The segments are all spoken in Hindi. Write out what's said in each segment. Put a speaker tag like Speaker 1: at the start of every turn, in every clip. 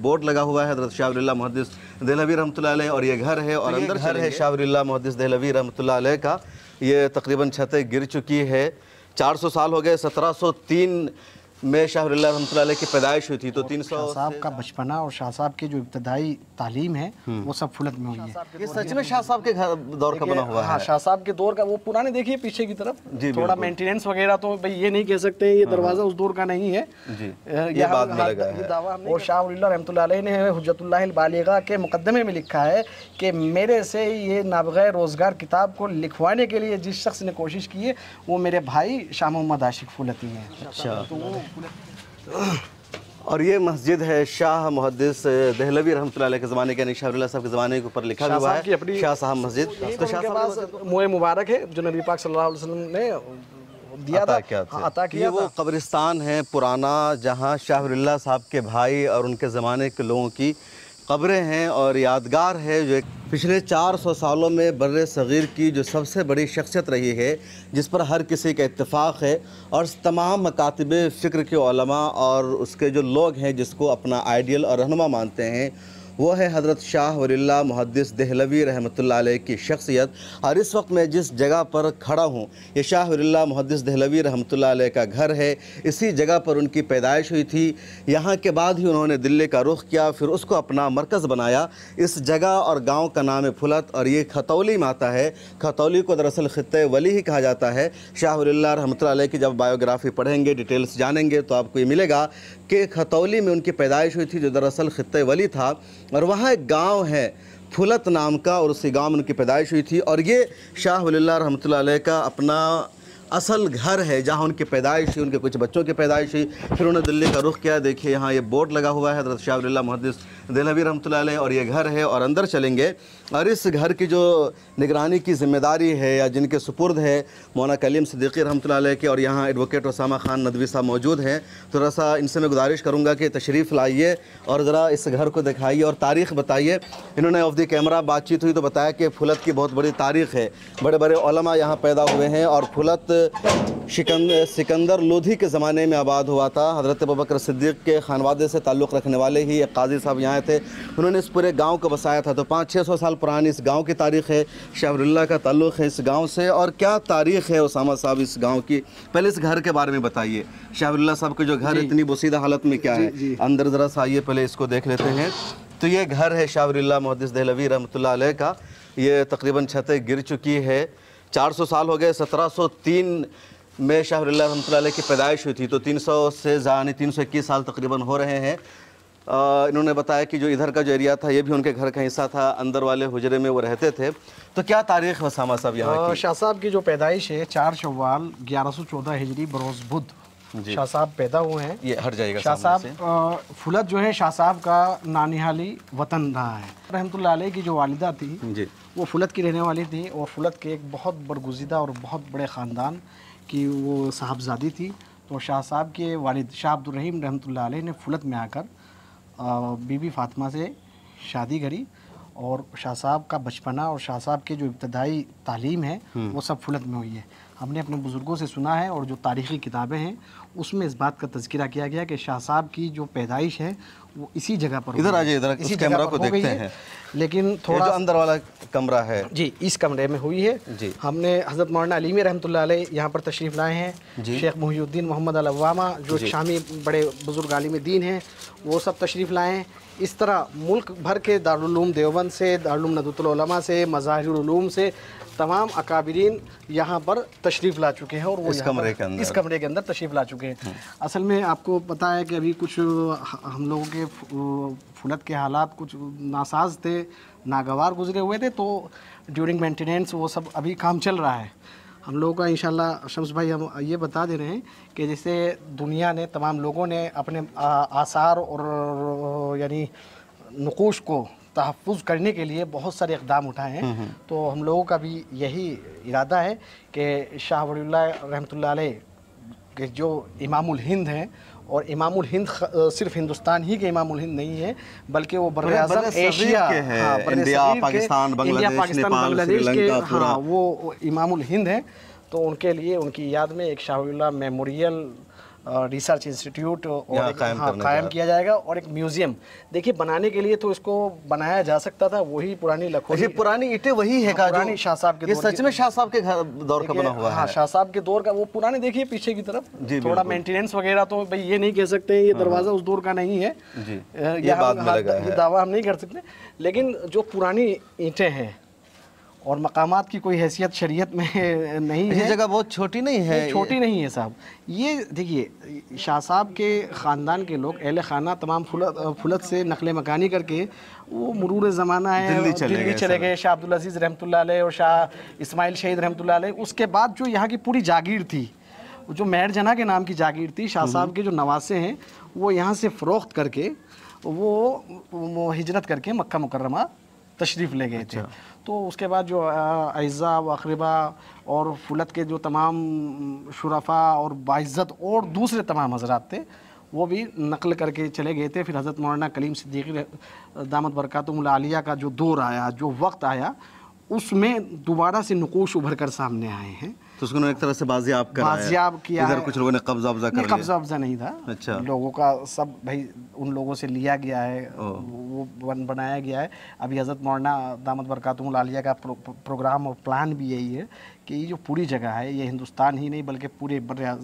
Speaker 1: बोर्ड लगा हुआ है हज़रत शाह वलीउल्लाह मुहद्दिस देहलवी रहमतुल्लाह अलैह और ये घर है और अंदर घर है शाह वलीउल्लाह मुहद्दिस देहलवी रहमतुल्लाह अलैह का। ये तकरीबन छतें गिर चुकी है। 400 साल हो गए। 1703 में शाह वलीउल्लाह रहमतुल्लाह अलैह की पैदाइश हुई थी। तो 300
Speaker 2: शाह साहब का बचपना और शाह साहब की जो इब्तदाई तालीम है वो सब फुलत में हुई है।
Speaker 1: ये सच में शाह साहब के घर दौर का बना हुआ है?
Speaker 2: हाँ, शाह साहब के दौर का। वो पुराने देखिए पीछे की तरफ थोड़ा मेंटेनेंस वगैरह तो भाई ये नहीं कह सकते ये दरवाजा उस दौर का नहीं है
Speaker 1: जी, ये बाद में लगा है।
Speaker 2: और शाह वलीउल्लाह रहमतुल्लाह अलैह ने हुज्जतुल्लाह अल बालिगा के मुकद्दमे में लिखा है कि मेरे से ये नाबग़ैर रोज़गार किताब को लिखवाने के लिए जिस शख्स ने कोशिश की है वो मेरे भाई शाह मोहम्मद आशिक फुलती हैं।
Speaker 1: अच्छा, तो वो और ये मस्जिद है शाह मुहद्दिस देहलवी रहमतुल्लाह अलैह के ज़माने के, यानी शाह वलीउल्लाह साहब के ज़माने के ऊपर लिखा हुआ है शाह साहब मस्जिद। तो शाह साहब के पास
Speaker 2: मोए मुबारक है जो नबी पाक सल्लल्लाहु अलैहि वसल्लम ने दिया था, अता किया।
Speaker 1: ये वो कब्रिस्तान है पुराना जहाँ शाह वलीउल्लाह साहब के भाई और उनके ज़माने के लोगों की कब्रें हैं और यादगार है जो पिछले 400 सालों में बर्रे सग़ीर की जो सबसे बड़ी शख्सियत रही है, जिस पर हर किसी का इत्तेफाक है और तमाम मकातिब फ़िक्र के उलमा और उसके जो लोग हैं जिसको अपना आइडियल और रहनुमा मानते हैं, वो है हज़रत शाह वलीउल्लाह मुहद्दिस देहलवी रहमतुल्लाह अलैह की शख्सियत। और इस वक्त मैं जिस जगह पर खड़ा हूँ ये शाह वलीउल्लाह मुहद्दिस देहलवी रहमतुल्लाह अलैह का घर है। इसी जगह पर उनकी पैदाइश हुई थी। यहाँ के बाद ही उन्होंने दिल्ली का रुख किया, फिर उसको अपना मरकज़ बनाया। इस जगह और गाँव का नाम है फुलत और ये खतौली में आता है। खतौली को दरअसल ख़ित्ते वली ही कहा जाता है। शाह वलीउल्लाह रहमतुल्लाह अलैह की जब बायोग्राफ़ी पढ़ेंगे, डिटेल्स जानेंगे तो आपको ये मिलेगा कि खतौली में उनकी पैदाइश हुई थी जो दरअसल ख़ित्ते वली था और वहाँ एक गांव है फुलत नाम का और उसी गांव में उनकी पैदाइश हुई थी। और ये शाह वलीउल्लाह रहमतुल्लाह अलैह का अपना असल घर है जहाँ उनकी पैदाइश हुई, उनके कुछ बच्चों की पैदाइश हुई, फिर उन्होंने दिल्ली का रुख किया। देखिए यहाँ ये बोर्ड लगा हुआ है हज़रत शाह वलीउल्लाह मुहद्दिस देहलवी रहमतुल्लाह अलैह और ये घर है और अंदर चलेंगे। और इस घर की जो निगरानी की ज़िम्मेदारी है या जिनके सुपुर्द है मौलाना कलीम सिद्दीकी रहमतुल्लाह अलैह के, और यहाँ एडवोकेट उसामा खान नदवी साहब मौजूद हैं। तो थोड़ा सा इनसे मैं गुजारिश करूँगा कि तशरीफ़ लाइए और ज़रा इस घर को दिखाइए और तारीख़ बताइए। इन्होंने ऑफ द कैमरा बातचीत हुई तो बताया कि फुलत की बहुत बड़ी तारीख़ है, बड़े बड़े उलमा यहाँ पैदा हुए हैं और फुलत सिकंदर लोधी के ज़माने में आबाद हुआ था। हज़रत अबू बकर सिद्दीक़ के खानवादे से ताल्लुक़ रखने वाले ही एक काजी साहब यहाँ थे, उन्होंने इस पूरे गांव को बसाया था। तो 500-600 साल पुरानी इस गांव की तारीख़ है। शाह वलीउल्लाह का ताल्लुक़ है इस गांव से। और क्या तारीख़ है उसामा साहब इस गांव की? पहले इस घर के बारे में बताइए। शाह वलीउल्लाह साहब के जो घर इतनी बोसीदा हालत में क्या है, अंदर ज़रा सा आइए, पहले इसको देख लेते हैं। तो ये घर है शाह वलीउल्लाह मुहद्दिस देहलवी रहमतुल्लाह अलैह का। ये तकरीबन छतें गिर चुकी है। 400 साल हो गए। 1703 में शाह वलीउल्लाह रहमतुल्लाह अलैह की पैदाइश हुई थी। तो 300 से यानी 321 साल तकरीबन हो रहे हैं। इन्होंने बताया कि जो इधर का जो एरिया था ये भी उनके घर का हिस्सा था, अंदर वाले हुजरे में वो रहते थे। तो क्या तारीख़ उसामा साहब यहाँ की?
Speaker 2: शाह साहब की जो पैदाइश है 4 शव्वाल 1114 हिजरी बरोज़ बुध शाह साहब पैदा हुए हैं।
Speaker 1: ये हट जाएगा
Speaker 2: शाह साहब फुलत जो है शाह साहब का नानिहाली वतन रहा है। रहमतुल्लाह अलैह की जो वालिदा थी जी, वो फुलत की रहने वाली थी और फुलत के एक बहुत बरगुज़ीदा और बहुत बड़े ख़ानदान की वो साहबजादी थी। तो शाह साहब के वालिद शाह अब्दुर रहीम रहमतुल्लाह अलैह ने फुलत में आकर बीबी फ़ातिमा से शादी करी और शाह साहब का बचपना और शाह साहब की जो इब्तदाई तालीम है वो सब फुलत में हुई है। हमने अपने बुज़ुर्गों से सुना है और जो तारीख़ी किताबें हैं उसमें इस बात का तज़किरा किया गया कि शाह साहब की जो पैदाइश है वो इसी जगह पर,
Speaker 1: इधर आ जाइए, इधर इसी कैमरा को देखते हैं।
Speaker 2: लेकिन थोड़ा
Speaker 1: जो अंदर वाला कमरा है
Speaker 2: जी, इस कमरे में हुई है जी। हमने हज़रत मौलाना अलीमी रहमतुल्लाह अलैह यहाँ पर तशरीफ़ लाए हैं। शेख मुहिउद्दीन मोहम्मद अल अव्वामा जो शामी बड़े बुज़ुर्ग आलिम दीन हैं वो सब तशरीफ़ लाए हैं। इस तरह मुल्क भर के दारुल उलूम देवबंद से, दारुल उलूम नदवतुल उलमा से, मज़ाहिरुल उलूम से तमाम अकाबिरीन यहाँ पर तशरीफ़ ला चुके हैं और वो इस कमरे के अंदर तशरीफ़ ला चुके हैं। असल में आपको पता है कि अभी कुछ हम लोगों के फुलत के हालात कुछ नासाज थे, नागवार गुजरे हुए थे, तो ड्यूरिंग मेंटेनेंस वो सब अभी काम चल रहा है हम लोगों का। इंशाल्लाह शम्स भाई हम ये बता दे रहे हैं कि जैसे दुनिया ने, तमाम लोगों ने अपने आसार और यानी नुकूश को तहफ़्फ़ुज़ करने के लिए बहुत सारे इक़दाम उठाए हैं। तो हम लोगों का भी यही इरादा है कि शाह वलीउल्लाह रहमतुल्लाह अलैह के जो इमामुल हिंद हैं, और इमामुल हिंद सिर्फ हिंदुस्तान ही के इमामुल हिंद नहीं है बल्कि वो बर्र-ए-आज़म एशिया के हैं, इंडिया, पाकिस्तान, बांग्लादेश के, हाँ, वो इमामुल हिंद हैं। तो उनके लिए, उनकी याद में एक Shah Waliullah memorial research institute और
Speaker 1: कायम
Speaker 2: किया जाएगा, और एक म्यूजियम। देखिए बनाने के लिए तो इसको बनाया जा सकता था, वही पुरानी लखोली,
Speaker 1: पुरानी ईंटें वही है का
Speaker 2: पुरानी शाह साहब के
Speaker 1: ये सच में शाह साहब के दौर का बना हुआ है?
Speaker 2: हाँ, शाह साहब के दौर का। वो पुराने देखिए पीछे की तरफ थोड़ा मेंटेनेंस वगैरह तो भाई ये नहीं कह सकते ये दरवाजा उस दौर का नहीं है, ये दावा हम नहीं कर सकते, लेकिन जो पुरानी ईंटें हैं और मकामात की कोई हैसियत शरीयत में नहीं है।
Speaker 1: ये जगह बहुत छोटी नहीं है,
Speaker 2: छोटी नहीं है साहब। ये देखिए शाह साहब के ख़ानदान के लोग अहले खाना तमाम फुलत से नकल मकानी करके वो मरूर ज़माना है दिल्ली चले गए। शाह अब्दुल अजीज़ रहमतुल्लाह अलैह और शाह इस्माइल शहीद रहमतुल्लाह अलैह। उसके बाद जो यहाँ की पूरी जागीर थी, जो मेहर जना के नाम की जागीर थी, शाह साहब के जो नवासे हैं वो यहाँ से फ़रोख्त करके वो हिजरत करके मक्का मुकर्रमा तशरीफ़ ले गए थे। तो उसके बाद जो अज़्ज़ा व अक़रबा और फुलत के जो तमाम शुरफ़ा और बाइज़्ज़त और दूसरे तमाम हज़रात थे वो भी नकल करके चले गए थे। फिर हज़रत मौलाना कलीम सिद्दीक़ी दामत बरकातुहुल आलिया का जो दौर आया, जो वक्त आया, उसमें दोबारा से नुकूश उभर कर सामने आए हैं।
Speaker 1: तो उसको एक तरह से बाजियाब
Speaker 2: किया।
Speaker 1: इधर कुछ लोगों ने कब्जा
Speaker 2: नहीं था। अच्छा। लोगों का सब भाई उन लोगों से लिया गया है, वो बनाया गया है। अभी हज़रत मौलाना दामत बरकातुहुल आलिया का प्रोग्राम और प्लान भी यही है कि ये जो पूरी जगह है ये हिंदुस्तान ही नहीं बल्कि पूरे बर्र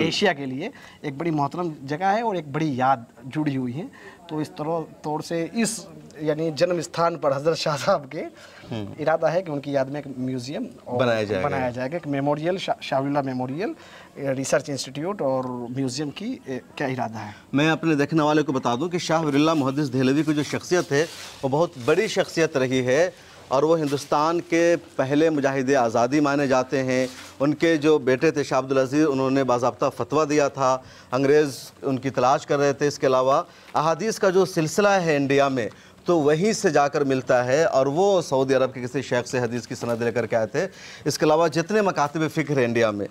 Speaker 2: एशिया के लिए एक बड़ी मोहतरम जगह है और एक बड़ी याद जुड़ी हुई है। तो इस तौर से इस यानी जन्म स्थान पर हज़रत शाह साहब के इरादा है कि उनकी याद में एक म्यूज़ियम बनाया जाएगा, एक मेमोरियल, शाह वली मेमोरियल रिसर्च इंस्टीट्यूट और म्यूज़ियम की क्या इरादा है।
Speaker 1: मैं अपने देखने वाले को बता दूं कि शाह वली मुहद्दिस देहलवी की जो शख्सियत है वो बहुत बड़ी शख्सियत रही है और वो हिंदुस्तान के पहले मुजाहिद आज़ादी माने जाते हैं। उनके जो बेटे थे शाह अब्दुल अज़ीज़, उन्होंने बाज़ाब्ता फतवा दिया था, अंग्रेज़ उनकी तलाश कर रहे थे। इसके अलावा अहादीस का जो सिलसिला है इंडिया में तो वहीं से जाकर मिलता है और वो सऊदी अरब के किसी शेख से हदीस की सनद लेकर के आए थे। इसके अलावा जितने मकातब फ़िक्र है इंडिया में,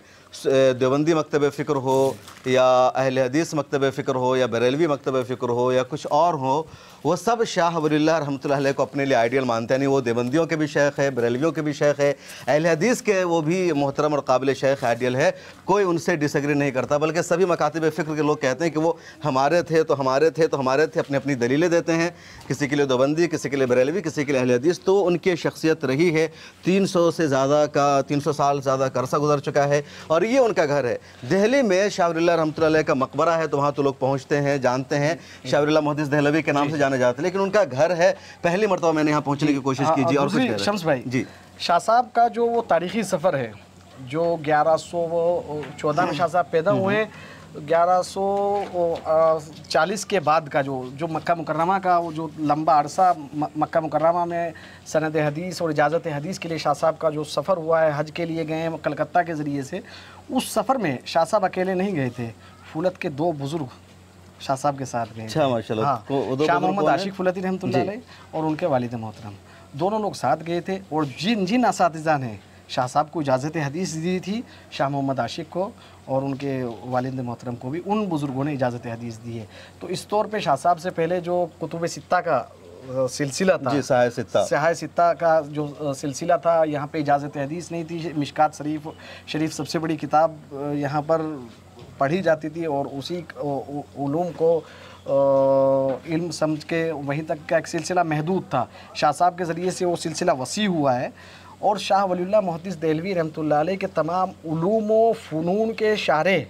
Speaker 1: देवबंदी मकतब फ़िक्र हो या अहले हदीस मकतब फ़िक्र हो या बरेलवी मकतब फ़िक्र हो या कुछ और हो, वो सब शाह वलील्लाह रहमतुल्लाह अलैह को अपने लिए आइडियल मानते हैं। नहीं, वो देवबंदियों के भी शेख है, बरेलवियों के भी शेख है, अहले हदीस के वो भी मोहतरम और काबिल शेख आइडियल है। कोई उनसे डिसएग्री नहीं करता, बल्कि सभी मकातब फ़िक्र के लोग कहते हैं कि वो हमारे थे तो हमारे थे तो हमारे थे, अपनी अपनी दलीलें देते हैं, किसी के लिए देवबंदी, किसी के लिए बरेलवी, किसी के लिए अहले हदीस। तो उनकी शख्सियत रही है। 300 साल ज़्यादा का अरसा गुजर चुका है और ये उनका घर है। दिल्ली में शाह वलील्लाह रहमतुल्लाह अलैह का मकबरा है, तो वहाँ तो लोग पहुँचते हैं, जानते हैं, शाह वलील्लाह मुहद्दिस देहलवी के नाम से जाने जाते हैं, लेकिन उनका घर है। पहली मरतबा मैंने यहाँ पहुँचने की कोशिश की जी। और कुछ
Speaker 2: शम्स भाई जी, शाह साहब का जो वो तारीख़ी सफ़र है, जो 1114 में शाह साहब पैदा हुए हैं, 1140 के बाद का जो मक्का मुकर्रमा का वो जो लंबा अरसा मक्का मुकर्रमा में सनद हदीस और इजाज़त हदीस के लिए शाह साहब का जो सफ़र हुआ है, हज के लिए गए हैं कलकत्ता के ज़रिए से, उस सफ़र में शाह साहब अकेले नहीं गए थे, फुलत के 2 बुज़ुर्ग शाह साहब के साथ गए।
Speaker 1: अच्छा, माशाल्लाह।
Speaker 2: हाँ, शाह मोहम्मद आशिक फुलती रहमतुल्लाह अलैह और उनके वालिद मोहतरम दोनों लोग साथ गए थे। और जिन असातिज़ा ने शाह साहब को इजाज़त हदीस दी थी, शाह मोहम्मद आशिक को और उनके वालिद मोहतरम को भी उन बुज़ुर्गों ने इजाज़त हदीस दी है। तो इस तौर पे शाह साहब से पहले जो कुतुब सित्ता का सिलसिला था, सहाय सित्ता का जो सिलसिला था, यहाँ पे इजाज़त हदीस नहीं थी। मिशकात शरीफ सबसे बड़ी किताब यहाँ पर पढ़ी जाती थी और उसी उलूम को इल्म समझ के वहीं तक का एक सिलसिला महदूद था। शाह साहब के ज़रिए से वो सिलसिला वसी हुआ है और शाह वलीउल्लाह मुहद्दिस देहलवी रहमतुल्लाह अलैह के तमाम उलूम व फ़ुनून के शारे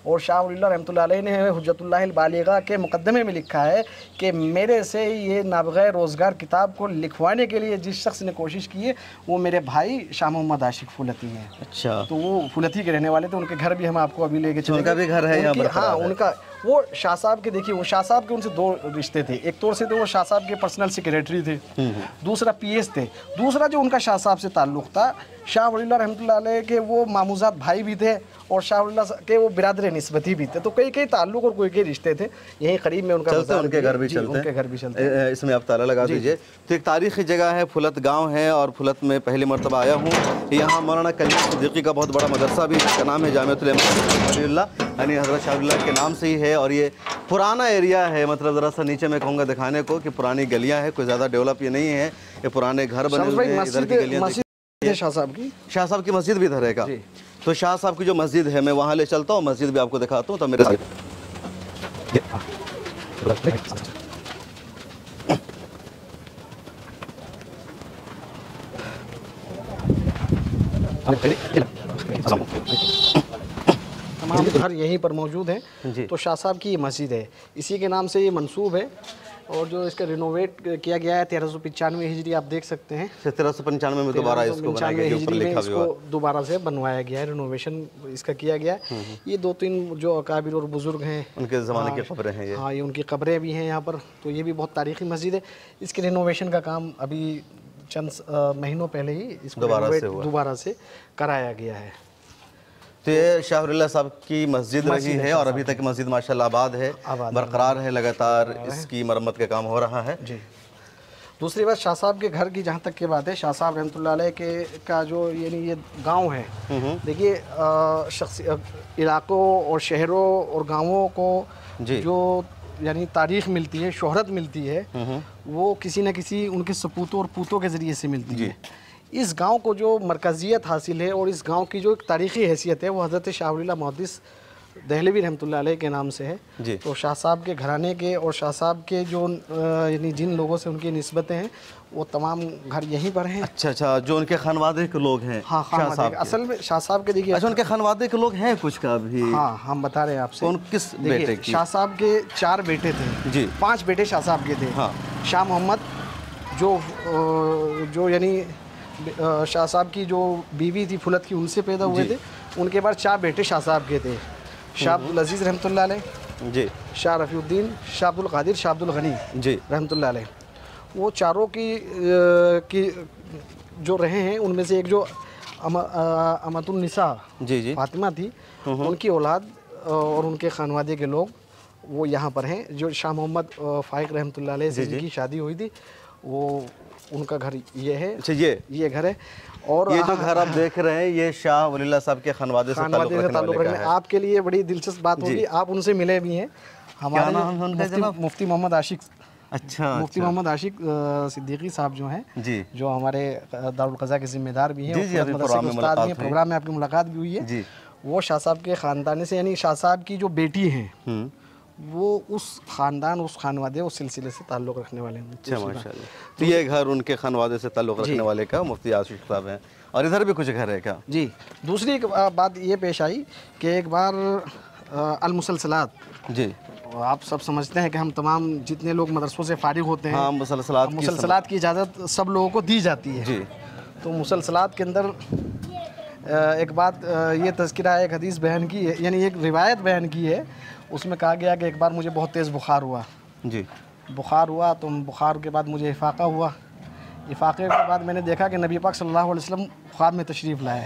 Speaker 2: और शाह वलीउल्लाह रहमतुल्लाह अलैह ने हुज्जतुल्लाहिल बालिगा के मुकद्दमे में लिखा है कि मेरे से ये नाबग़े रोज़गार किताब को लिखवाने के लिए जिस शख्स ने कोशिश की है वो मेरे भाई शाह मोहम्मद आशिक फुलती हैं। अच्छा, तो वो फुलती के रहने वाले थे। उनके घर भी हम आपको अभी लेके चलेंगे।
Speaker 1: उनका भी घर है यहाँ पर?
Speaker 2: हाँ, उनका वो शाह साहब के, देखिए वो शाह साहब के उनसे 2 रिश्ते थे। एक तौर से तो वो शाह साहब के पर्सनल सेक्रेटरी थे, दूसरा PS थे। दूसरा जो उनका शाह साहब से ताल्लुक़ था, शाह वलीउल्लाह रहमतुल्लाह अलैह के वो मामूज़ात भाई भी थे और शाह वलीउल्लाह के वो बिरादर निस्बती भी थे। तो कई ताल्लुक़ और कोई रिश्ते थे। यहीं करीब में उनका
Speaker 1: उनके घर भी चलते हैं। इसमें आप ताला लगा दीजिए। तो एक तारीख़ी जगह है, फुलत गाँव है और फुलत में पहली मरतबा आया हूँ। यहाँ मौलाना कलीम सिद्दीक़ी का बहुत बड़ा मदरसा भी, इसका नाम है जामिअतुल वलीउल्लाह, यानी हज़रत शाह वलीउल्लाह के नाम से ही है। और ये पुराना एरिया है, मतलब ज़रा सा नीचे मैं कहूँगा दिखाने को कि पुरानी गलियाँ हैं, कोई ज़्यादा डेवलप ये नहीं है, ये पुराने घर बने हुए हैं। इधर की गलियाँ शाह साहब की मस्जिद भी इधर है का। तो शाह साहब की जो मस्जिद है, मैं वहाँ ले चलता हूँ, मस्जिद भी आपको दिखाता हूँ। तो मेरे
Speaker 2: तमाम घर यहीं पर मौजूद हैं। तो शाह साहब की ये मस्जिद है, इसी के नाम से ये मंसूब है। और जो इसका रिनोवेट किया गया है 1395 हिजरी, आप देख सकते हैं
Speaker 1: 1395 में दोबारा इसको बनाया गया, ऊपर लिखा भी हुआ।
Speaker 2: इसको दोबारा से बनवाया गया है, रिनोवेशन इसका किया गया है। ये 2-3 जो अकाबिर और बुजुर्ग हैं
Speaker 1: उनके ज़माने की कब्रें हैं ये।
Speaker 2: हाँ, ये उनकी कब्रें भी हैं यहाँ पर। तो ये भी बहुत तारीखी मस्जिद है। इसके रिनोवेशन का काम अभी चंद महीनों पहले ही इसको दोबारा से कराया गया है।
Speaker 1: तो ये शाह वलीउल्लाह साहब की मस्जिद रही है और अभी तक मस्जिद माशाल्लाह आबाद है, बरकरार है, लगातार इसकी मरम्मत का काम हो रहा है
Speaker 2: जी। दूसरी बात, शाह साहब के घर की जहाँ तक की बात है, शाह साहब रहमतुल्लाह अलैह के का जो यानी ये गांव है, देखिए इलाक़ों और शहरों और गांवों को जो यानी तारीख़ मिलती है, शोहरत मिलती है, वो किसी न किसी उनके सपूतों और पूतों के ज़रिए से मिलती है। इस गांव को जो मरकज़ियत हासिल है और इस गांव की जो एक तारीख़ी हैसियत है, वो हज़रत शाह वलीउल्लाह मुहद्दिस दहलवी रहमतुल्लाह अलैह के नाम से है। तो शाह साहब के घराने के और शाह साहब के जो यानी जिन लोगों से उनकी निस्बतें हैं, वो तमाम घर यहीं पर हैं।
Speaker 1: अच्छा, जो उनके खानवादे के लोग हैं।
Speaker 2: हाँ, शाह साहब असल में शाह साहब के देखिए,
Speaker 1: अच्छा, उनके खानवादे के लोग हैं कुछ का भी?
Speaker 2: हाँ, हम बता रहे हैं आपसे।
Speaker 1: कौन किस बेटे की?
Speaker 2: शाह साहब के 4 बेटे थे जी, 5 बेटे शाह साहब के थे। हाँ, शाह मोहम्मद जो यानी शाह साहब की जो बीवी थी फुलत की, उनसे पैदा हुए थे। उनके बाद 4 बेटे शाह साहब के थे, शाह अब्दुल अजीज़ रहमतुल्लाह अलैह जी, शाह रफ़ीउद्दीन, शाह अब्दुल कादिर, शाह अब्दुल गनी जी रहमतुल्लाह अलैह। वो चारों की जो रहे हैं, उनमें से एक जो अमतुन निसा जी फातिमा थी, उनकी औलाद और उनके खानवादे के लोग वो यहाँ पर हैं। जो शाह मोहम्मद फ़ाइक रहमतुल्लाह अलैह से जिनकी शादी हुई थी, वो उनका घर ये है। अच्छा, ये घर है। और
Speaker 1: ये जो घर आप देख रहे हैं, ये शाह वलीउल्लाह साहब के खानवादे से ताल्लुक़ रखने है।
Speaker 2: आपके लिए बड़ी दिलचस्प बात होगी, आप उनसे मिले भी हैं। हमारे मुफ्ती मोहम्मद आशिक, अच्छा, मुफ्ती मोहम्मद आशिक सिद्दीकी साहब जो हैं जी, जो हमारे दारुल क़ज़ा के ज़िम्मेदार भी हैं, प्रोग्राम में आपकी मुलाकात भी हुई है। वो शाह साहब के ख़ानदान से, यानी शाह साहब की जो बेटी हैं, वो उस ख़ानदान, उस खानवादे, उस सिलसिले से ताल्लुक़ रखने वाले हैं।
Speaker 1: अच्छा, माशाल्लाह। तो ये घर उनके खानवादे से ताल्लुक़ रखने वाले का मुफ्ती आशिक साहब हैं। और इधर भी कुछ घर है क्या? जी। दूसरी
Speaker 2: बात ये पेश आई कि एक बार अल-मुसलसलात जी, आप सब समझते हैं कि हम तमाम जितने लोग मदरसों से फारिग होते हैं, मुसलसलात की इजाज़त सब लोगों को दी जाती है जी। तो मुसलसलात के अंदर एक बात ये तज़किरा एक हदीस बयान की है, यानी एक रिवायत बयान की है। उसमें कहा गया कि एक बार मुझे बहुत तेज़ बुखार हुआ जी, बुखार हुआ तो बुखार के बाद मुझे इफ़ाक़ा हुआ। इफ़ाक़े के बाद मैंने देखा कि नबी पाक सल्लल्लाहु अलैहि वसल्लम ख्वाब में तशरीफ़ लाए।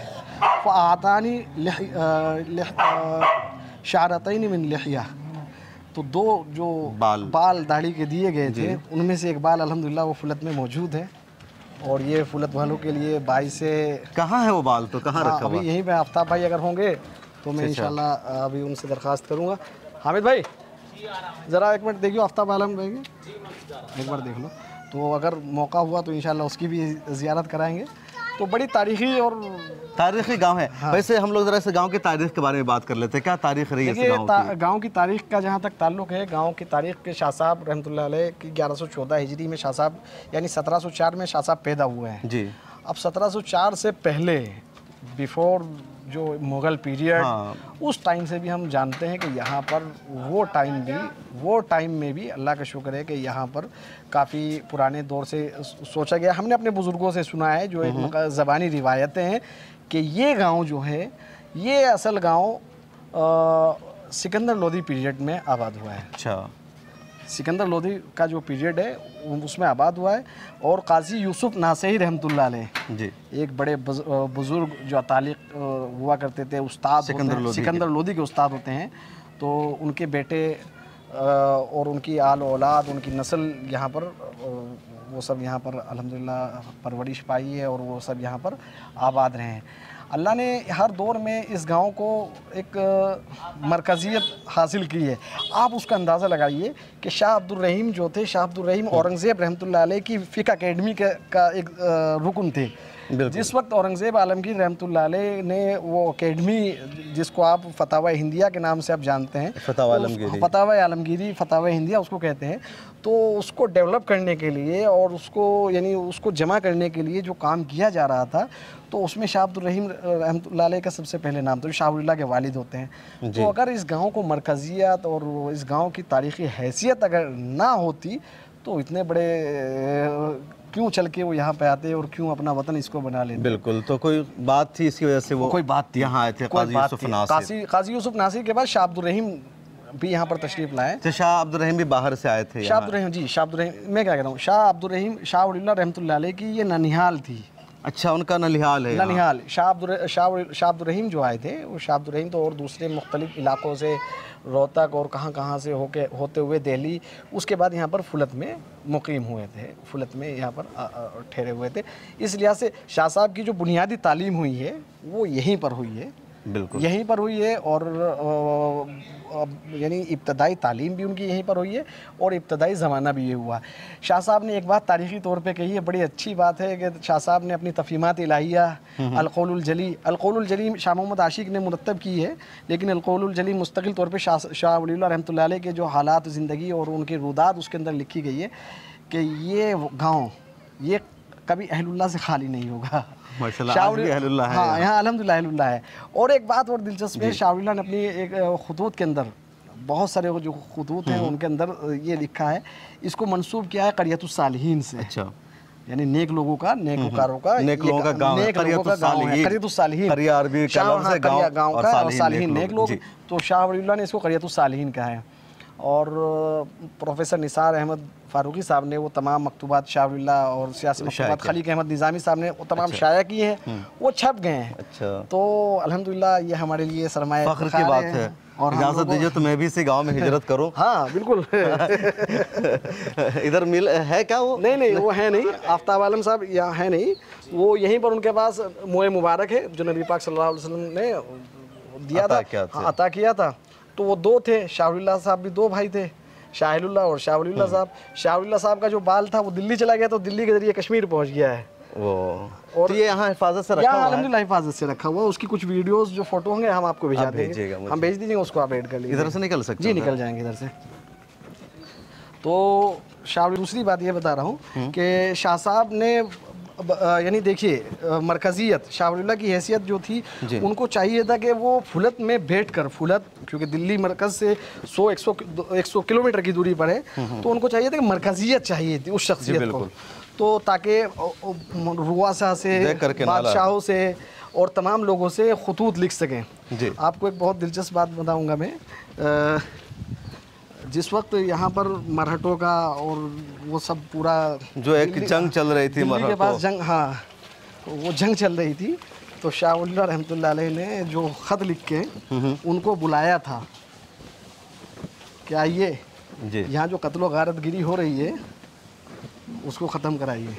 Speaker 2: फ़आतानी शारतैन मिन लिहिया, तो 2 जो बाल दाढ़ी के दिए गए थे, उनमें से एक बाल अल्हम्दुलिल्लाह वो फुलत में मौजूद है। और ये फुलत वालों के लिए बाई से
Speaker 1: कहाँ है वो बाल, तो कहाँ रखा हुआ?
Speaker 2: अभी यहीं पे आफ्ताब भाई अगर होंगे तो मैं इंशाल्लाह अभी उनसे दरख्वास्त करूँगा। हामिद भाई ज़रा एक मिनट देखिए, आफ्ताब आलम देंगे, एक बार देख लो। तो अगर मौका हुआ तो इंशाल्लाह उसकी भी ज़ियारत कराएंगे। तो बड़ी तारीख़ी गांव है। हाँ। वैसे हम लोग ज़रा इस गांव की तारीख़ के बारे में बात कर लेते हैं, क्या तारीख़ रही है गांव की तारीख़ का जहां तक ताल्लुक़ है, गांव की तारीख़ के शाह साहब रहमतुल्लाह अलैह की 1114 हिजरी में शाह साहब, यानी 1704 में शाह साहब पैदा हुए हैं जी। अब 1704 से पहले बिफोर जो मुग़ल पीरियड, हाँ, उस टाइम से भी हम जानते हैं कि यहाँ पर वो टाइम में भी अल्लाह का शुक्र है कि यहाँ पर काफ़ी पुराने दौर से सोचा गया। हमने अपने बुज़ुर्गों से सुना है, जो एक ज़बानी रिवायतें हैं, कि ये गांव जो है, ये असल गांव सिकंदर लोधी पीरियड में आबाद हुआ है। अच्छा, सिकंदर लोधी का जो पीरियड है उसमें आबाद हुआ है। और काजी यूसुफ नासई रहमतुल्लाह अलैह जी, एक बड़े बुज़ुर्ग जो तालिक़ हुआ करते थे, उस्ताद सिकंदर लोधी के उस्ताद होते हैं। तो उनके बेटे और उनकी आल औलाद, उनकी नस्ल यहाँ पर, वो सब यहाँ पर अल्हम्दुलिल्लाह परवरिश पाई है और वो सब यहाँ पर आबाद रहे हैं। अल्लाह ने हर दौर में इस गांव को एक मरकज़ियत हासिल की है। आप उसका अंदाज़ा लगाइए कि शाह अब्दुल रहीम जो थे, शाह अब्दुल रहीम औरंगज़ेब रहमतुल्लाह अलैह की फ़िक़्ह अकेडमी का एक रुकन थे। जिस वक्त औरंगज़ेब आलमगीर रहमतुल्लाह अलैह ने वो अकेडमी, जिसको आप फतावा हिंदिया के नाम से आप जानते हैं, फतावा हिंदिया उसको कहते हैं, तो उसको डेवलप करने के लिए और उसको यानी उसको जमा करने के लिए जो काम किया जा रहा था, तो उसमें शाह अब्दुर रहीम रहमतुल्लाह अलैह का सबसे पहले नाम था, जो शाह वलीउल्लाह के वालिद होते हैं। तो अगर इस गांव को मरकज़ियत और इस गांव की तारीख़ी हैसियत अगर ना होती तो इतने बड़े क्यों चल के वो यहाँ पे आते और क्यों अपना वतन इसको बना लेते।
Speaker 1: बिल्कुल, तो कोई बात थी इसकी वजह से वो
Speaker 2: कोई बात थी,
Speaker 1: यहाँ आए थे
Speaker 2: काजी यूसुफ नासिर के बाद शाह अब्दुर रहीम भी यहाँ पर तशरीफ़ लाए।
Speaker 1: तो शाह अब्दुल रहीम भी बाहर से आए थे?
Speaker 2: शाह अब्दुल रहीम, जी शाह अब्दुल रहीम, मैं क्या कह रहा हूँ, शाह अब्दुल रहीम शाह वलीउल्लाह रहमतुल्लाह अलैह की ये ननिहाल थी।
Speaker 1: अच्छा, उनका ननिहाल है?
Speaker 2: ननिहाल। शाह अब्दुल रहीम जो आए थे, वो शाह अब्दुल रहीम तो और दूसरे मुख्तलिफ इलाक़ों से, रोहतक और कहाँ से होते हुए दिल्ली, उसके बाद यहाँ पर फुलत में मुकीम हुए थे, फुलत में यहाँ पर ठहरे हुए थे। इस लिहाज से शाह साहब की जो बुनियादी तालीम हुई है वो यहीं पर हुई है,
Speaker 1: बिल्कुल
Speaker 2: यहीं पर हुई है, और यानी इब्तदाई तालीम भी उनकी यहीं पर हुई है और इब्तदाई ज़माना भी ये हुआ। शाह साहब ने एक बात तारीख़ी तौर पे कही है, बड़ी अच्छी बात है कि शाह साहब ने अपनी तफ़हीमात इलाहिया अलक़ौलुल जली शाह मोहम्मद आशिक़ ने मुरतब की है, लेकिन अलक़ौलुल जली मुस्तकिल तौर पे शाह वलीउल्लाह रहमतुल्लाह अलैह के जो हालात ज़िंदगी और उनके रुदात उसके अंदर लिखी गई है कि ये गाँव ये कभी अहलुल्लाह से खाली नहीं होगा।
Speaker 1: माशाल्लाह,
Speaker 2: हाँ, यहाँ अल्हम्दुलिल्लाह अहलुल्लाह है। और एक बात और दिलचस्प है, शाह वलीउल्लाह ने अपनी एक खुतूत के अंदर, बहुत सारे जो खुतूत हैं उनके अंदर ये लिखा है, इसको मंसूब किया है क़रियतुस सालिहीन से।
Speaker 1: अच्छा,
Speaker 2: यानी नेक लोगों का, नेकोकारों का,
Speaker 1: नेक लोगों का गाँव है,
Speaker 2: क़रियतुस सालिहीन, गाँव का, और सालिहीन नेक लोग, तो शाह वलीउल्लाह ने इसको क़रियतुस सालिहीन कहा है। और प्रोफेसर निसार अहमद फ़ारूकी साहब ने वो तमाम मकतूबात शाह वलीउल्लाह और सियासी मकतूबात खलीक अहमद निज़ामी साहब ने वो तमाम शाया किए हैं, वो छप गए हैं।
Speaker 1: अच्छा,
Speaker 2: तो अल्हम्दुलिल्लाह ये हमारे लिए सरमाए
Speaker 1: फ़ख्र की बात है। और इजाज़त दीजिए तो मैं भी इसी गांव में हिजरत करूं।
Speaker 2: हाँ बिल्कुल।
Speaker 1: इधर मिल है क्या वो?
Speaker 2: नहीं, वो है नहीं, आफ्ताब आलम साहब यहाँ है नहीं, वो यहीं पर उनके पास मोए मुबारक है जो नबी पाक सल्लल्लाहु अलैहि वसल्लम ने दिया था, अता किया था। तो वो दो थे, शाह वलीउल्लाह साहब भी दो भाई थे, शाहिलुल्लाह और शाह वलीउल्लाह साहब। शाह वलीउल्लाह साहब का जो बाल था वो दिल्ली चला गया, तो दिल्ली के जरिए कश्मीर पहुंच गया है वो। और
Speaker 1: तो ये यहाँ हिफाजत से रखा हुआ है?
Speaker 2: अल्हम्दुलिल्लाह हिफाजत से रखा हुआ है। उसकी कुछ वीडियोस जो फोटो होंगे हम आपको भिजा देंगे, हम भेज दीजिएगा, उसको आप ऐड कर लीजिए।
Speaker 1: इधर से निकल सकते?
Speaker 2: जी निकल जाएंगे इधर से। तो शाह, दूसरी बात ये बता रहा हूँ कि शाह साहब ने यानी देखिए मरकज़ियत, शाह वलीउल्लाह की हैसियत जो थी, उनको चाहिए था कि वो फुलत में बैठकर, फुलत क्योंकि दिल्ली मरकज़ से 100 किलोमीटर की दूरी पर है, तो उनको चाहिए था कि मरकज़ियत चाहिए थी उस शख्सियत को, तो ताकि रुआसा से, बादशाहों से और तमाम लोगों से खुतूत लिख सकें। आपको एक बहुत दिलचस्प बात बताऊँगा मैं, जिस वक्त यहाँ पर मराठों का और वो सब पूरा
Speaker 1: जो एक जंग चल रही थी
Speaker 2: मराठों के पास, जंग, हाँ वो जंग चल रही थी, तो शाह वलीउल्लाह रहमतुल्लाह अलैह ने जो ख़त लिख के उनको बुलाया था कि आइए यहाँ जो कत्लो गारतगिरी हो रही है उसको ख़त्म कराइए।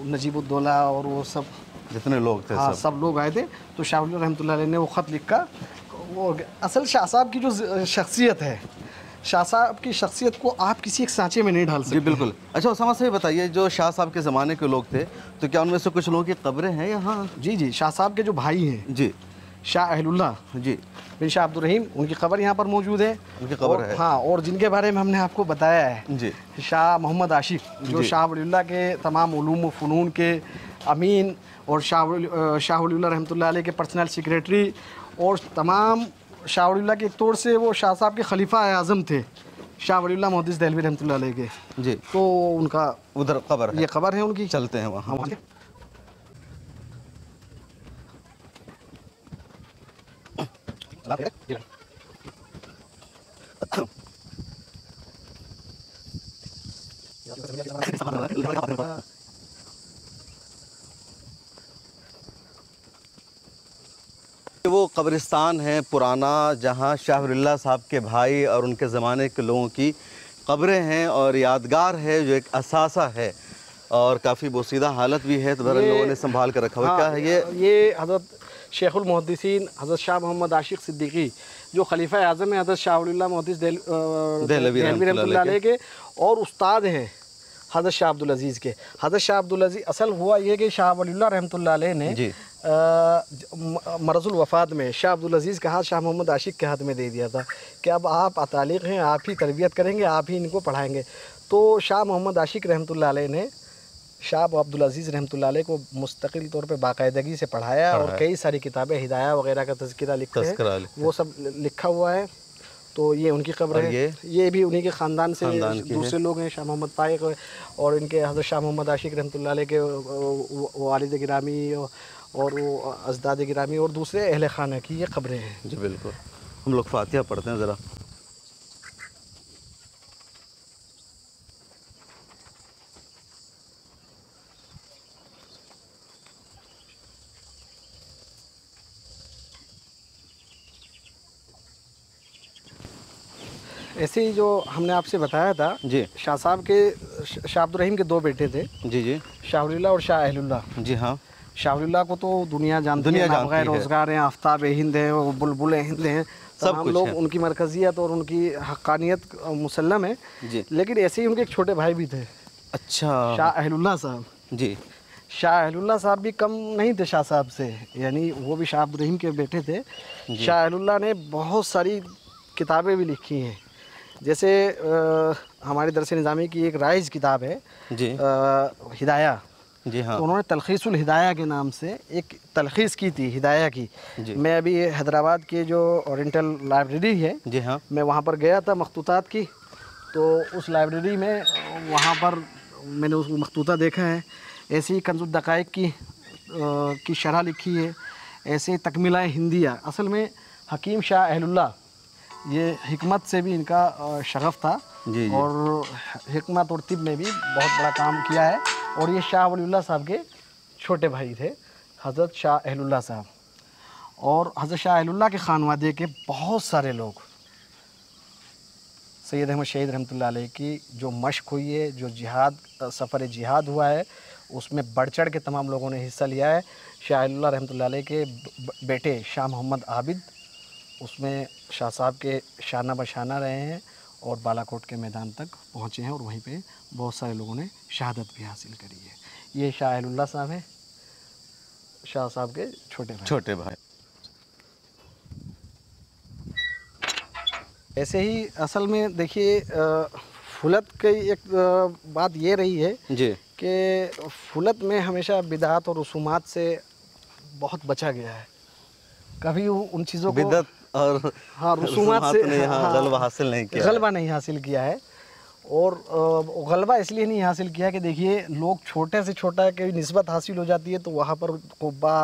Speaker 2: नजीबुद्दौला और वो सब
Speaker 1: जितने लोग थे,
Speaker 2: हाँ सब लोग आए थे। तो शाह वलीउल्लाह रहमतुल्लाह अलैह ने वो ख़त लिखा। वो असल शाह साहब की जो शख्सियत है, शाह साहब की शख्सियत को आप किसी एक सांचे में नहीं ढाल सकते।
Speaker 1: जी बिल्कुल। अच्छा उसामा साहब बताइए, जो शाह साहब के ज़माने के लोग थे, तो क्या उनमें से कुछ लोगों की कब्रें हैं यहाँ?
Speaker 2: जी, शाह साहब के जो भाई हैं जी, शाह अहलुल्लाह जी बिन शाह अब्दुर रहीम, उनकी कब्र यहाँ पर मौजूद है,
Speaker 1: उनकी कब्र है।
Speaker 2: हाँ, और जिनके बारे में हमने आपको बताया है जी, शाह मोहम्मद आशिक़ जो शाह वलीउल्लाह के तमाम उलूम व फ़नून के अमीन और शाह वलीउल्लाह रहमतुल्लाह अलैह के पर्सनल सेक्रेटरी, और तमाम शाह वलीउल्लाह के एक तौर से वो शाह साहब के खलीफा आज़म थे, शाह वलीउल्लाह मुहद्दिस देहलवी रहमतुल्लाह अलैह के जी। तो उनका
Speaker 1: उधर कब्र है,
Speaker 2: ये कब्र है उनकी,
Speaker 1: चलते हैं वहाँ। वो कब्रिस्तान है पुराना, जहाँ शाह वलीउल्लाह साहब के भाई और उनके ज़माने के लोगों की कब्रें हैं और यादगार है, जो एक असासा है और काफ़ी बोसीदा हालत भी है, तो बहरहाल लोगों ने संभाल कर रखा हुआ।
Speaker 2: हाँ,
Speaker 1: क्या है
Speaker 2: ये हज़रत शेखुल मुहद्दिसीन हज़रत शाह मोहम्मद आशिक़ सिद्दीकी जो खलीफा आज़म है हज़रत शाह वलीउल्लाह मुहद्दिस देहलवी रहमतुल्लाह अलैह के और उस्ताद हैं हज़रत शाह अब्दुल अज़ीज़ के। हज़रत शाह अब्दुल अज़ीज़ असल हुआ ये कि शाह वलीउल्लाह रहमतुल्लाह अलैह ने मरज़ुल वफ़ात में शाह अब्दुल अज़ीज़ का हाथ शाह मोहम्मद आशिक़ के हाथ में दे दिया था कि अब आप अतालिक़ हैं, आप ही तरबियत करेंगे, आप ही इनको पढ़ाएँगे। तो शाह मोहम्मद आशिक़ रहमतुल्लाह अलैह ने शाह अब्दुल अज़ीज़ रहमतुल्लाह अलैह को मुस्तकिल तौर पे बाकायदगी से पढ़ाया और कई सारी किताबें हिदाया वगैरह का तज़किरा लिखते हैं, वो सब लिखा हुआ है। तो ये उनकी कब्र है, ये भी उन्हीं के ख़ानदान से दूसरे लोग हैं, शाह मोहम्मद तारिक और इनके हज़रत शाह मोहम्मद आशिक़ रहमतुल्लाह अलैह के वालिद गिरामी और वो अजदाद गिरामी और दूसरे अहले खाना की ये कब्रें हैं।
Speaker 1: जी बिल्कुल। हम लोग फातिहा पढ़ते हैं ज़रा।
Speaker 2: ऐसे ही जो हमने आपसे बताया था
Speaker 1: जी,
Speaker 2: शाह साहब के शाह अब्दुल रहीम के दो बेटे थे।
Speaker 1: जी जी,
Speaker 2: शाह वलीउल्लाह और शाह अहलुल्लाह।
Speaker 1: जी हाँ।
Speaker 2: शाह वलीउल्लाह को तो दुनिया जानती है, नाबग़ाए रोज़गार हैं, आफ्ताब हिंद हैं और बुलबुल हिंद हैं, सब कुछ लोग उनकी मरकज़ियत और उनकी हक़ानियत मुसल्लम है
Speaker 1: जी।
Speaker 2: लेकिन ऐसे ही उनके एक छोटे भाई भी थे।
Speaker 1: अच्छा।
Speaker 2: शाह अहलुल्लाह साहब।
Speaker 1: जी।
Speaker 2: शाह अहलुल्लाह साहब भी कम नहीं थे शाह साहब से, यानी वो भी शाह अब्दुल रहीम के बेटे थे। शाह अहलुल्लाह ने बहुत सारी किताबें भी लिखी हैं, जैसे हमारे दरस निज़ामी की एक राइज किताब है
Speaker 1: जी,
Speaker 2: हिदाया।
Speaker 1: जी हाँ।
Speaker 2: तो उन्होंने तलख़ीसुल हिदाया के नाम से एक तलख़ीस की थी हिदाया की। मैं अभी हैदराबाद के जो ओरिएंटल लाइब्रेरी है, जी हाँ, मैं वहाँ पर गया था मखतूतात की, तो उस लाइब्रेरी में वहाँ पर मैंने उस मखतूता देखा है। ऐसे ही कंजुद दक़ाइक़ की शरह लिखी है, ऐसे तकमीला हिंदिया। असल में हकीम शाह अहलुल्लाह ये हिकमत से भी इनका शगफ़ था जी, और हिकमत और तिब में भी बहुत बड़ा काम किया है। और ये शाह वलीउल्लाह साहब के छोटे भाई थे हज़रत शाह अहलुल्लाह साहब। और हज़रत शाह अहलुल्लाह के ख़ानवादे के बहुत सारे लोग, सैयद अहमद शहीद रहमतुल्लाह अलैह की जो मश्क हुई है, जो जिहाद सफ़र जिहाद हुआ है, उसमें बढ़ चढ़ के तमाम लोगों ने हिस्सा लिया है। शाह अहलुल्लाह रहमतुल्लाह अलैह के बेटे शाह मोहम्मद आबिद उसमें शाह साहब के शाना बशाना रहे हैं और बालाकोट के मैदान तक पहुँचे हैं और वहीं पे बहुत सारे लोगों ने शहादत भी हासिल करी है। ये शाह अहलुल्लाह साहब हैं, शाह साहब के छोटे भाई। ऐसे ही असल में देखिए फुलत की एक बात ये रही है जी कि फुलत में हमेशा बिदअत और रसूमात से बहुत बचा गया है। कभी उन चीज़ों को बिदअत और हाँ रसूमात से गलबा हासिल किया है। और गलबा इसलिए नहीं हासिल किया कि देखिए लोग छोटे से छोटा की निस्बत हासिल हो जाती है तो वहाँ पर कुब्बा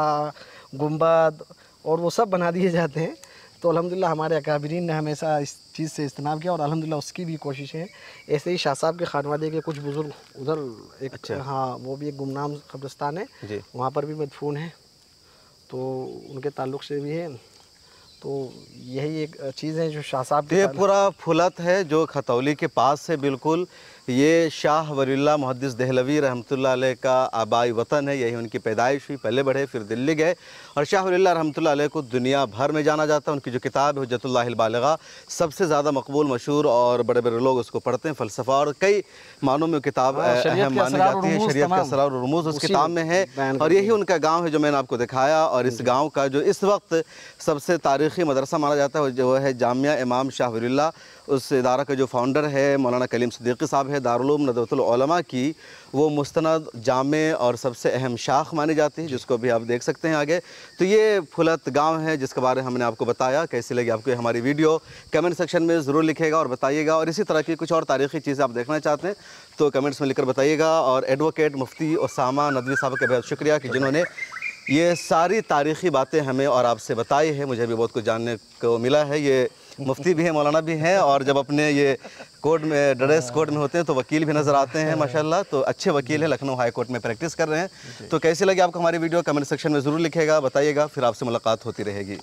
Speaker 2: गुंबद और वो सब बना दिए जाते हैं। तो अल्हम्दुलिल्लाह हमारे अकाबिरीन ने हमेशा इस चीज़ से इस्तेनाब किया और अल्हम्दुलिल्लाह उसकी भी कोशिशें हैं। ऐसे ही शाह साहब के ख़ानवादे के कुछ बुज़ुर्ग उधर एक हाँ वो भी एक गुमनाम कब्रिस्तान है, वहाँ पर भी मदफून है, तो उनके ताल्लुक़ से भी है। तो यही एक चीज़ है जो शाह साहब
Speaker 1: ये पूरा फुलत है जो खतौली के पास है बिल्कुल। ये शाह वलीउल्लाह मुहद्दिस देहलवी रहमतुल्लाह अलैह का आबाई वतन है, यही उनकी पैदाइश हुई, पहले बढ़े फिर दिल्ली गए। और शाह वलीउल्लाह रहमतुल्लाह अलैह को दुनिया भर में जाना जाता है। उनकी जो किताब है हुज्जतुल्लाहिल बालिग़ा सबसे ज़्यादा मकबूल मशहूर और बड़े बड़े लोग उसको पढ़ते हैं। फ़लसफ़ा और कई मानों में किताब अहम मानी जाती है। शरीयत के असरार और रुमूज़ उस किताब में है और यही उनका गाँव है जो मैंने आपको दिखाया। और इस गाँव का जो इस वक्त सबसे तारीख़ी मदरसा माना जाता है जो है जामिया इमाम शाह वलीउल्लाह, उस इदारा का जो फाउंडर है मौलाना कलीम सिद्दीकी साहब है, दारुल उलूम नदवतुल उलमा की वो मुस्तनद जामे और सबसे अहम शाख मानी जाती है, जिसको भी आप देख सकते हैं आगे। तो ये फुलत गांव है जिसके बारे में हमने आपको बताया। कैसी लगी आपको हमारी वीडियो कमेंट सेक्शन में ज़रूर लिखिएगा और बताइएगा। और इसी तरह की कुछ और तारीख़ी चीज़ें आप देखना चाहते हैं तो कमेंट्स में लिखकर बताइएगा। और एडवोकेट मुफ्ती उसामा नदवी साहब का बहुत शुक्रिया कि जिन्होंने ये सारी तारीख़ी बातें हमें और आपसे बताई है। मुझे भी बहुत कुछ जानने को मिला है। ये मुफ्ती भी हैं, मौलाना भी हैं और जब अपने ये कोर्ट में ड्रेस कोर्ट में होते हैं तो वकील भी नज़र आते हैं माशाल्लाह। तो अच्छे वकील हैं, लखनऊ हाई कोर्ट में प्रैक्टिस कर रहे हैं। तो कैसी लगी आपको हमारी वीडियो कमेंट सेक्शन में ज़रूर लिखिएगा, बताइएगा। फिर आपसे मुलाकात होती रहेगी।